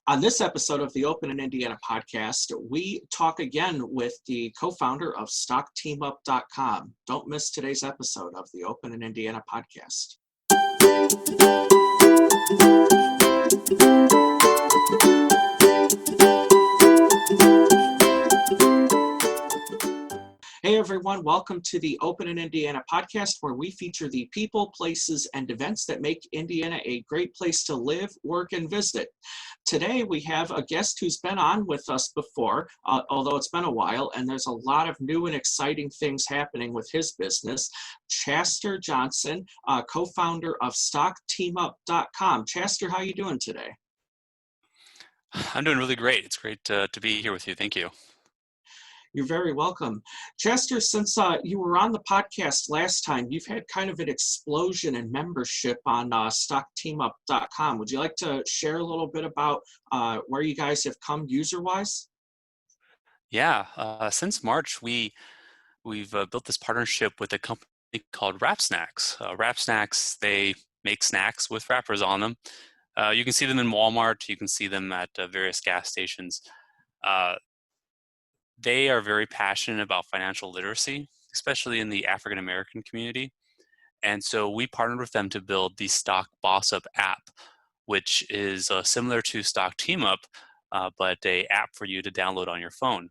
On this episode of the Open in Indiana podcast, we talk again with the co-founder of StockTEAMUP.com. Don't miss today's episode of the Open in Indiana podcast. Hey everyone, welcome to the Open in Indiana podcast, where we feature the people, places, and events that make Indiana a great place to live, work, and visit. Today we have a guest who's been on with us before, although it's been a while, and there's a lot of new and exciting things happening with his business. Chaster Johnson, co-founder of StockTEAMUP.com. Chaster, how are you doing today? I'm doing really great. It's great to be here with you. Thank you. You're very welcome. Chester, since you were on the podcast last time, you've had kind of an explosion in membership on StockTEAMUP.com. Would you like to share a little bit about where you guys have come user-wise? Yeah, since March, we've built this partnership with a company called Wrap Snacks. Wrap Snacks, they make snacks with wrappers on them. You can see them in Walmart. You can see them at various gas stations. They are very passionate about financial literacy, especially in the African American community. And so we partnered with them to build the Stock Boss Up app, which is similar to StockTEAMUP, but an app for you to download on your phone.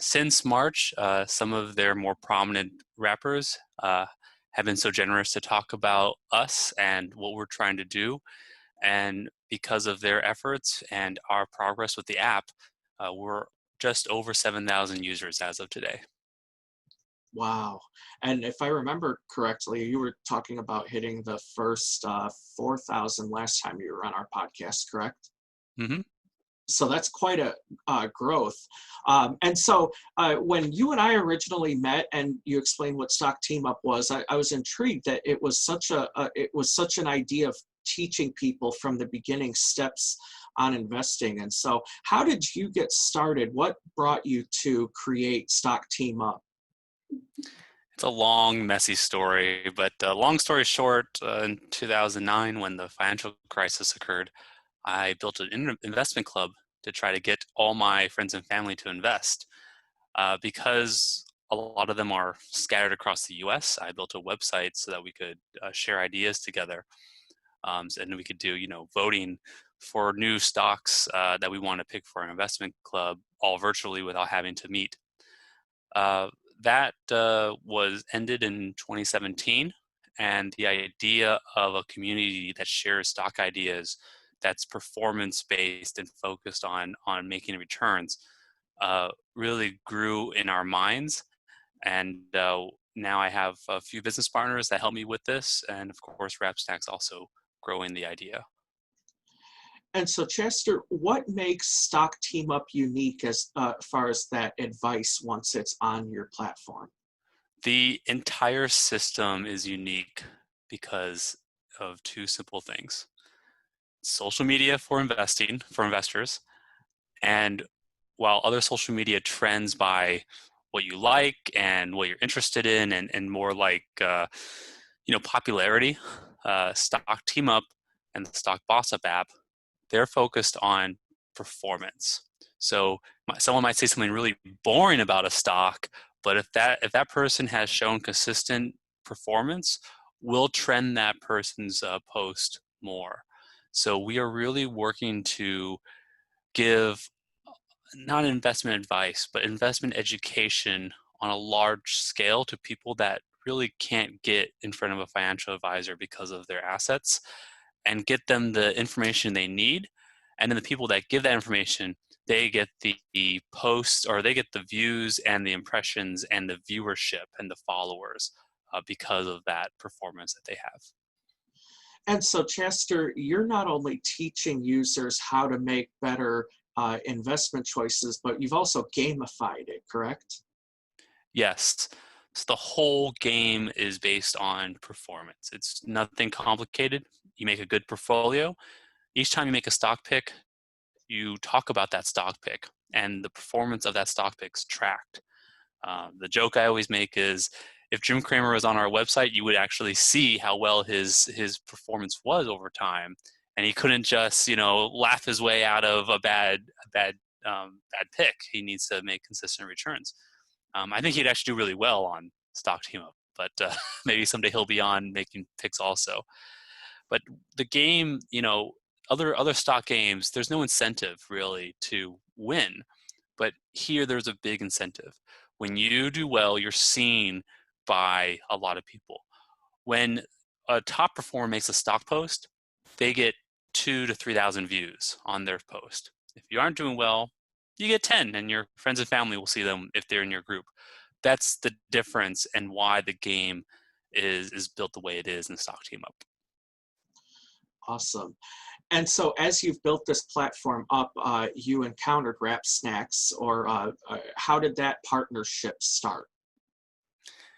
Since March, some of their more prominent rappers have been so generous to talk about us and what we're trying to do. And because of their efforts and our progress with the app, we're just over 7,000 users as of today. Wow. And if I remember correctly, you were talking about hitting the first 4,000 last time you were on our podcast, correct? Mm-hmm. So that's quite a growth. And so when you and I originally met and you explained what StockTEAMUP was, I was intrigued that it was such an idea of teaching people from the beginning steps on investing. And so how did you get started? What brought you to create StockTEAMUP? It's a long, messy story, but long story short, in 2009, when the financial crisis occurred, I built an investment club to try to get all my friends and family to invest. Because a lot of them are scattered across the US, I built a website so that we could share ideas together. And we could do, voting for new stocks that we want to pick for an investment club, all virtually without having to meet. That was ended in 2017, and the idea of a community that shares stock ideas, that's performance-based and focused on making returns, really grew in our minds. And now I have a few business partners that help me with this, and of course, Wrap Snacks also growing the idea. And so, Chester, what makes StockTEAMUP unique as far as that advice once it's on your platform? The entire system is unique because of two simple things: social media for investing, for investors, and while other social media trends by what you like and what you're interested in, and more like popularity, StockTEAMUP and the Stock Boss Up app, they're focused on performance. So someone might say something really boring about a stock, but if that person has shown consistent performance, we'll trend that person's post more. So we are really working to give not investment advice, but investment education on a large scale to people that really can't get in front of a financial advisor because of their assets, and get them the information they need. And then the people that give that information, they get the posts, or they get the views and the impressions and the viewership and the followers because of that performance that they have. And so, Chester, you're not only teaching users how to make better investment choices, but you've also gamified it, correct? Yes. So the whole game is based on performance. It's nothing complicated. You make a good portfolio. Each time you make a stock pick, you talk about that stock pick, and the performance of that stock pick's tracked. The joke I always make is, if Jim Cramer was on our website, you would actually see how well his performance was over time, and he couldn't just, laugh his way out of a bad pick. He needs to make consistent returns. I think he'd actually do really well on StockTEAMUP, but maybe someday he'll be on making picks also. But the game, other stock games, there's no incentive really to win. But here there's a big incentive. When you do well, you're seen by a lot of people. When a top performer makes a stock post, they get 2,000 to 3,000 views on their post. If you aren't doing well, you get 10, and your friends and family will see them if they're in your group. That's the difference and why the game is built the way it is in StockTEAMUP. Awesome. And so as you've built this platform up, you encountered Wrap Snacks, or how did that partnership start?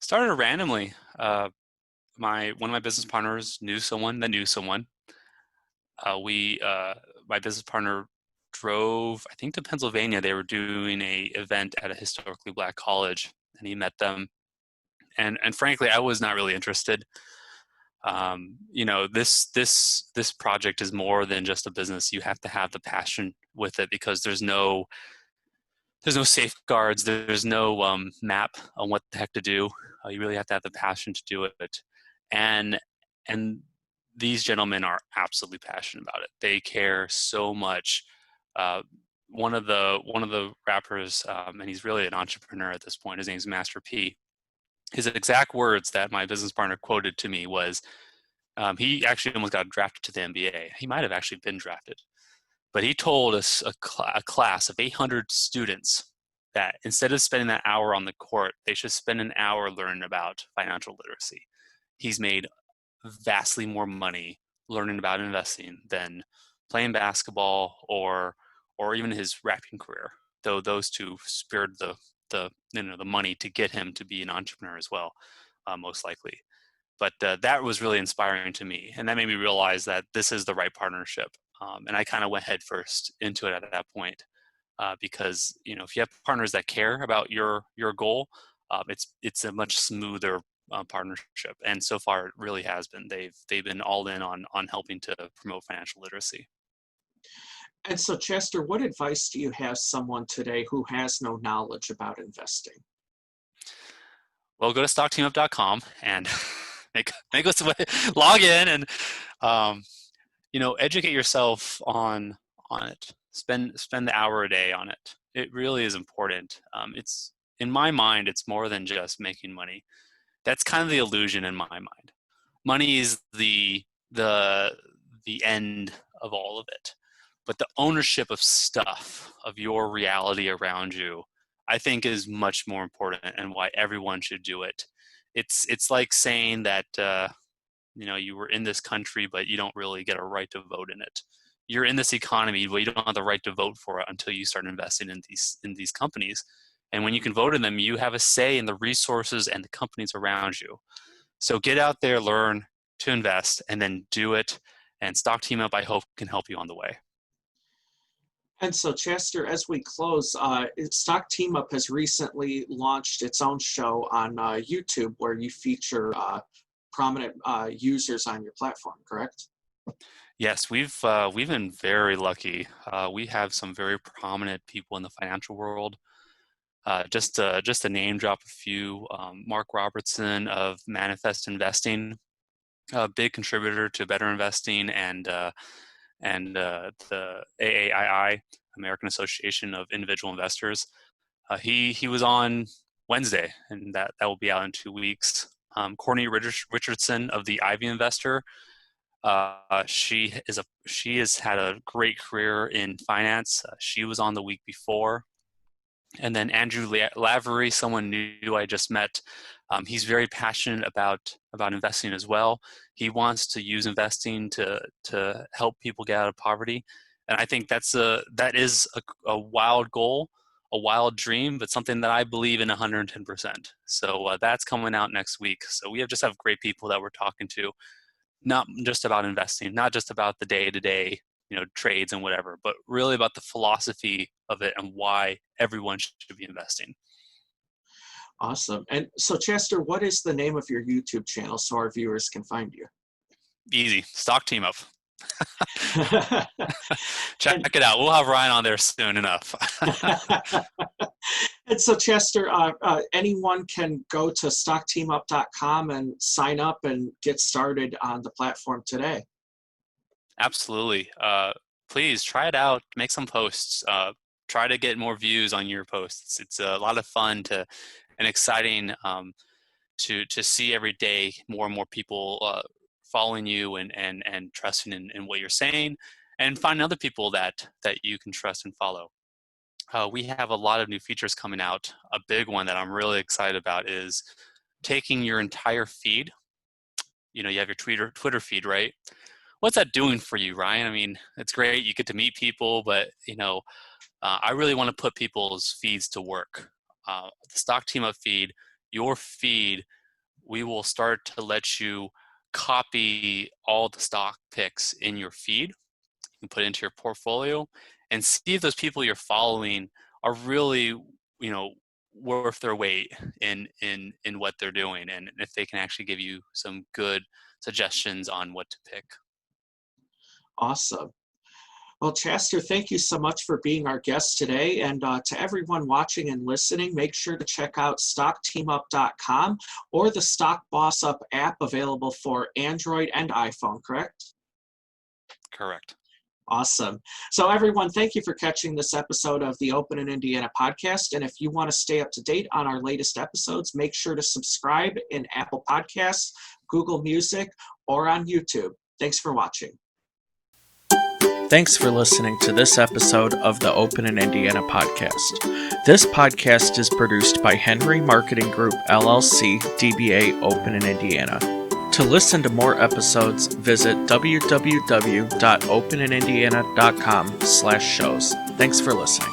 Started randomly. One of my business partners knew someone that knew someone. My business partner drove, I think, to Pennsylvania. They were doing a event at a historically Black college, and he met them. And frankly, I was not really interested. This project is more than just a business. You have to have the passion with it, because there's no safeguards. There's no map on what the heck to do. You really have to have the passion to do it. And these gentlemen are absolutely passionate about it. They care so much. One of the rappers, and he's really an entrepreneur at this point, his name's Master P. His exact words that my business partner quoted to me was, he actually almost got drafted to the NBA. He might have actually been drafted. But he told us a class of 800 students that instead of spending that hour on the court, they should spend an hour learning about financial literacy. He's made vastly more money learning about investing than playing basketball or even his rapping career, though those two spared the money to get him to be an entrepreneur as well, most likely. But that was really inspiring to me, and that made me realize that this is the right partnership. And I kind of went headfirst into it at that point, because if you have partners that care about your goal, it's a much smoother partnership. And so far, it really has been. They've been all in on helping to promote financial literacy. And so, Chester, what advice do you have someone today who has no knowledge about investing? Well, go to StockTEAMUP.com and log in and educate yourself on it. Spend the hour a day on it. It really is important. It's, in my mind, it's more than just making money. That's kind of the illusion in my mind. Money is the end of all of it, but the ownership of stuff, of your reality around you, I think is much more important, and why everyone should do it. It's like saying that you were in this country, but you don't really get a right to vote in it. You're in this economy, but you don't have the right to vote for it until you start investing in these companies. And when you can vote in them, you have a say in the resources and the companies around you. So get out there, learn to invest, and then do it. And StockTEAMUP, I hope, can help you on the way. And so, Chester, as we close, StockTEAMUP has recently launched its own show on YouTube, where you feature prominent users on your platform, correct? Yes, we've been very lucky. We have some very prominent people in the financial world. Just to name drop a few: Mark Robertson of Manifest Investing, a big contributor to Better Investing, and the AAII, American Association of Individual Investors. He was on Wednesday, and that will be out in 2 weeks. Courtney Richardson of the Ivy Investor. She has had a great career in finance. She was on the week before. And then Andrew Lavery, someone new I just met. He's very passionate about investing as well. He wants to use investing to help people get out of poverty. And I think that is a wild goal, a wild dream, but something that I believe in 110%. So that's coming out next week. So we just have great people that we're talking to, not just about investing, not just about the day-to-day trades and whatever, but really about the philosophy of it and why everyone should be investing. Awesome. And so, Chester, what is the name of your YouTube channel so our viewers can find you? Easy. StockTEAMUP. Check And, it out. We'll have Ryan on there soon enough. and so, Chester, anyone can go to StockTEAMUP.com and sign up and get started on the platform today. Absolutely. Please try it out. Make some posts. Try to get more views on your posts. It's a lot of fun and exciting to see every day more and more people following you and trusting in what you're saying, and find other people that you can trust and follow. We have a lot of new features coming out. A big one that I'm really excited about is taking your entire feed. You know, you have your Twitter feed, right? What's that doing for you, Ryan? I mean, it's great. You get to meet people, but I really want to put people's feeds to work. The Stock Team Up feed, your feed, we will start to let you copy all the stock picks in your feed. You can put it into your portfolio and see if those people you're following are really, worth their weight in what they're doing, and if they can actually give you some good suggestions on what to pick. Awesome. Well, Chaster, thank you so much for being our guest today. And to everyone watching and listening, make sure to check out StockTEAMUP.com or the Stock Boss Up app available for Android and iPhone, correct? Correct. Awesome. So everyone, thank you for catching this episode of the Open in Indiana podcast. And if you want to stay up to date on our latest episodes, make sure to subscribe in Apple Podcasts, Google Music, or on YouTube. Thanks for watching. Thanks for listening to this episode of the Open in Indiana podcast. This podcast is produced by Henry Marketing Group, LLC, DBA Open in Indiana. To listen to more episodes, visit www.openindiana.com/shows. Thanks for listening.